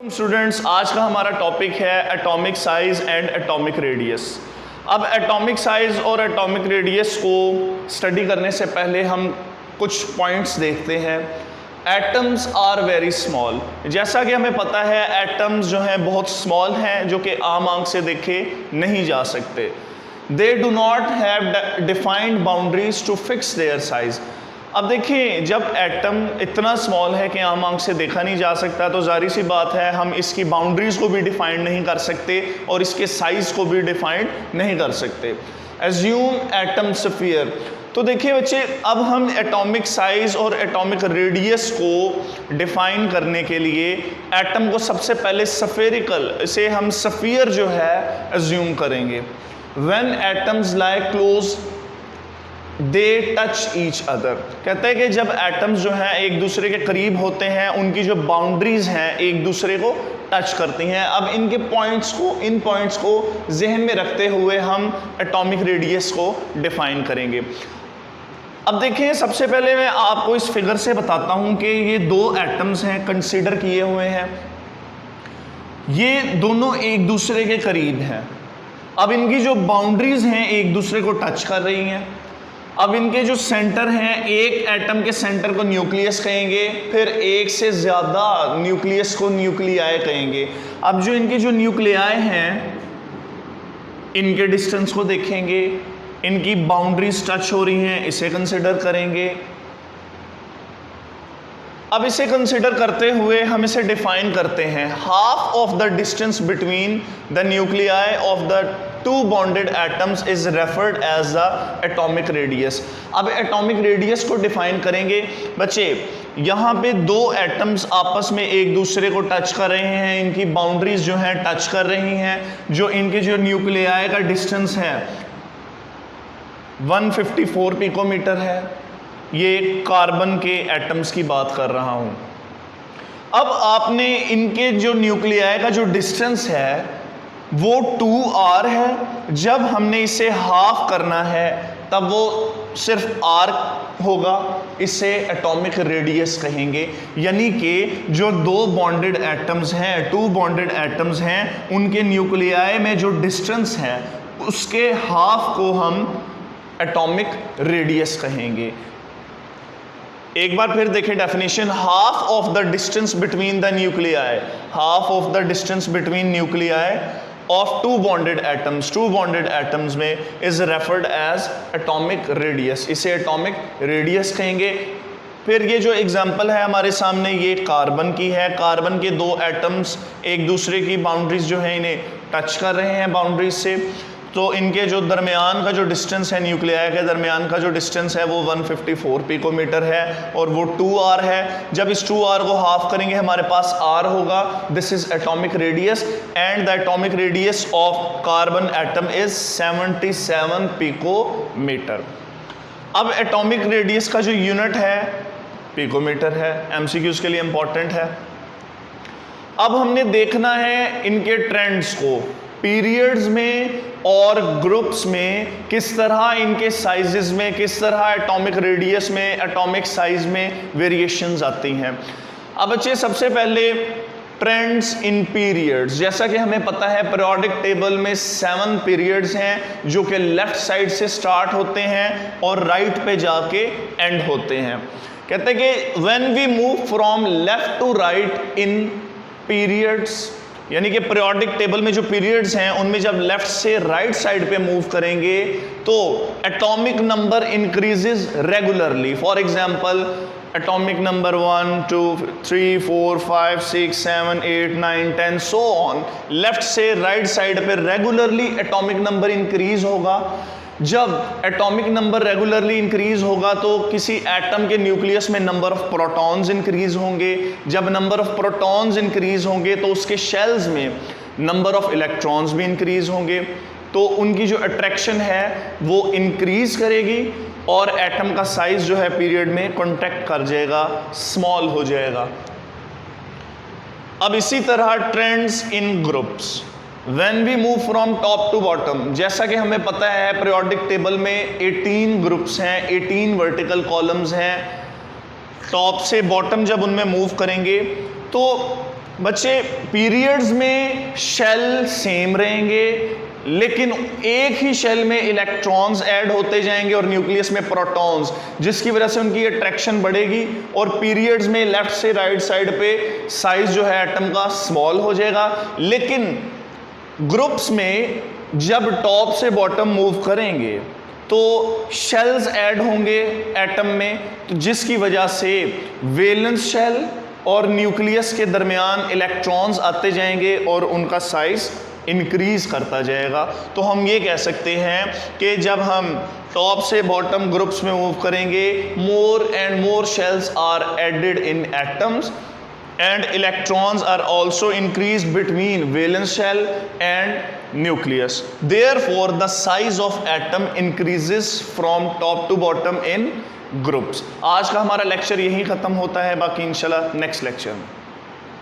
Students, आज का हमारा टॉपिक है atomic size and atomic radius. अब एटॉमिक साइज और एटॉमिक रेडियस को स्टडी करने से पहले हम कुछ पॉइंट्स देखते हैं। Atoms are very small. जैसा कि हमें पता है एटम्स जो हैं बहुत स्मॉल हैं, जो कि आम आंख से देखे नहीं जा सकते। They do not have defined boundaries to fix their size. अब देखिए, जब एटम इतना स्मॉल है कि आम आंख से देखा नहीं जा सकता, तो जाहिर सी बात है हम इसकी बाउंड्रीज को भी डिफाइन नहीं कर सकते और इसके साइज को भी डिफाइन नहीं कर सकते। Assume atom sphere. तो देखिए बच्चे, अब हम एटॉमिक साइज और एटॉमिक रेडियस को डिफाइन करने के लिए एटम को सबसे पहले स्फेरिकल, इसे हम स्फीयर जो है एज्यूम करेंगे। When atoms lie close they touch each other. कहते हैं कि जब एटम्स जो हैं एक दूसरे के करीब होते हैं, उनकी जो बाउंड्रीज हैं एक दूसरे को टच करती हैं। अब इन पॉइंट्स को जहन में रखते हुए हम एटॉमिक रेडियस को डिफाइन करेंगे। अब देखिए, सबसे पहले मैं आपको इस फिगर से बताता हूं कि ये दो एटम्स हैं, कंसीडर किए हुए हैं। ये दोनों एक दूसरे के करीब हैं। अब इनकी जो बाउंड्रीज हैं एक दूसरे को टच कर रही हैं। अब इनके जो सेंटर हैं, एक एटम के सेंटर को न्यूक्लियस कहेंगे, फिर एक से ज़्यादा न्यूक्लियस को न्यूक्लियाई कहेंगे। अब जो इनके जो न्यूक्लियाई हैं, इनके डिस्टेंस को देखेंगे, इनकी बाउंड्रीज टच हो रही हैं, इसे कंसिडर करेंगे। अब इसे कंसिडर करते हुए हम इसे डिफाइन करते हैं। Half of the distance between the nuclei of the two bonded atoms is referred as the atomic radius. अब एटॉमिक रेडियस को डिफाइन करेंगे। बच्चे, यहाँ पे दो एटम्स आपस में एक दूसरे को टच कर रहे हैं, इनकी बाउंड्रीज जो हैं टच कर रही हैं। जो इनके जो न्यूक्लियाई का डिस्टेंस है 154 पिकोमीटर है। ये कार्बन के एटम्स की बात कर रहा हूं। अब आपने इनके जो न्यूक्लियाई का जो डिस्टेंस है वो 2r है। जब हमने इसे हाफ करना है तब वो सिर्फ r होगा, इसे एटॉमिक रेडियस कहेंगे। यानी कि जो दो बॉन्डेड एटम्स हैं, टू बॉन्डेड एटम्स हैं, उनके न्यूक्लियाई में जो डिस्टेंस है उसके हाफ को हम एटॉमिक रेडियस कहेंगे। एक बार फिर देखें definition. Half of the distance between the nuclei, half of the distance between nuclei of two bonded atoms में is referred as atomic radius, इसे एटॉमिक रेडियस कहेंगे। फिर ये जो एग्जांपल है हमारे सामने, ये कार्बन की है। कार्बन के दो एटम्स एक दूसरे की बाउंड्रीज जो है इन्हें टच कर रहे हैं बाउंड्रीज से, तो इनके जो दरमियान का जो डिस्टेंस है, न्यूक्लियाई के दरमियान का जो डिस्टेंस है वो 154 पिकोमीटर है और वो 2r है। जब इस 2r को हाफ करेंगे हमारे पास r होगा। This is atomic radius and the atomic radius of carbon atom is 77 picometre. अब एटॉमिक रेडियस का जो यूनिट है पिकोमीटर है, एमसीक्यूज के लिए इंपॉर्टेंट है। अब हमने देखना है इनके ट्रेंड्स को, पीरियड्स में और ग्रुप्स में किस तरह इनके साइजेस में, किस तरह एटॉमिक रेडियस में, एटॉमिक साइज में वेरिएशंस आती हैं। अब बच्चे, सबसे पहले ट्रेंड्स इन पीरियड्स। जैसा कि हमें पता है पीरियोडिक टेबल में 7 पीरियड्स हैं जो कि लेफ्ट साइड से स्टार्ट होते हैं और राइट पे जाके एंड होते हैं। कहते हैं कि when we move from left to right in periods, यानी कि पीरियोडिक टेबल में जो पीरियड्स हैं उनमें जब लेफ्ट से राइट साइड पे मूव करेंगे तो atomic number increases regularly. For example, atomic number 1 2 3 4 5 6 7 8 9 10 so on, left से राइट साइड पे रेगुलरली एटॉमिक नंबर इंक्रीज होगा। जब एटॉमिक नंबर रेगुलरली इंक्रीज होगा तो किसी एटम के न्यूक्लियस में नंबर ऑफ प्रोटॉन्स इंक्रीज होंगे। जब नंबर ऑफ प्रोटॉन्स इंक्रीज होंगे तो उसके शेल्स में नंबर ऑफ इलेक्ट्रॉन्स भी इंक्रीज होंगे, तो उनकी जो अट्रैक्शन है वो इंक्रीज करेगी और एटम का साइज जो है पीरियड में कॉन्ट्रैक्ट कर जाएगा, स्मॉल हो जाएगा। अब इसी तरह trends in groups, when we move from top to bottom, जैसा कि हमें पता है पीरियोडिक टेबल में 18 ग्रुप्स हैं, 18 वर्टिकल कॉलम्स हैं। टॉप से बॉटम जब उनमें मूव करेंगे तो बच्चे पीरियड्स में शेल सेम रहेंगे, लेकिन एक ही शेल में इलेक्ट्रॉन्स ऐड होते जाएंगे और न्यूक्लियस में प्रोटॉन्स, जिसकी वजह से उनकी अट्रैक्शन बढ़ेगी और पीरियड्स में लेफ्ट से राइट साइड पे साइज जो है एटम का स्मॉल हो जाएगा। लेकिन ग्रुप्स में जब टॉप से बॉटम मूव करेंगे तो शेल्स ऐड होंगे एटम में, तो जिसकी वजह से वैलेंस शेल और न्यूक्लियस के दरमियान इलेक्ट्रॉन्स आते जाएंगे और उनका साइज इंक्रीज करता जाएगा। तो हम ये कह सकते हैं कि जब हम टॉप से बॉटम ग्रुप्स में मूव करेंगे, more and more shells are added in atoms and electrons are also increased between valence shell and nucleus. Therefore the size of atom increases from top to bottom in groups. आज का हमारा lecture यहीं ख़त्म होता है, बाकी इंशाल्लाह next lecture में।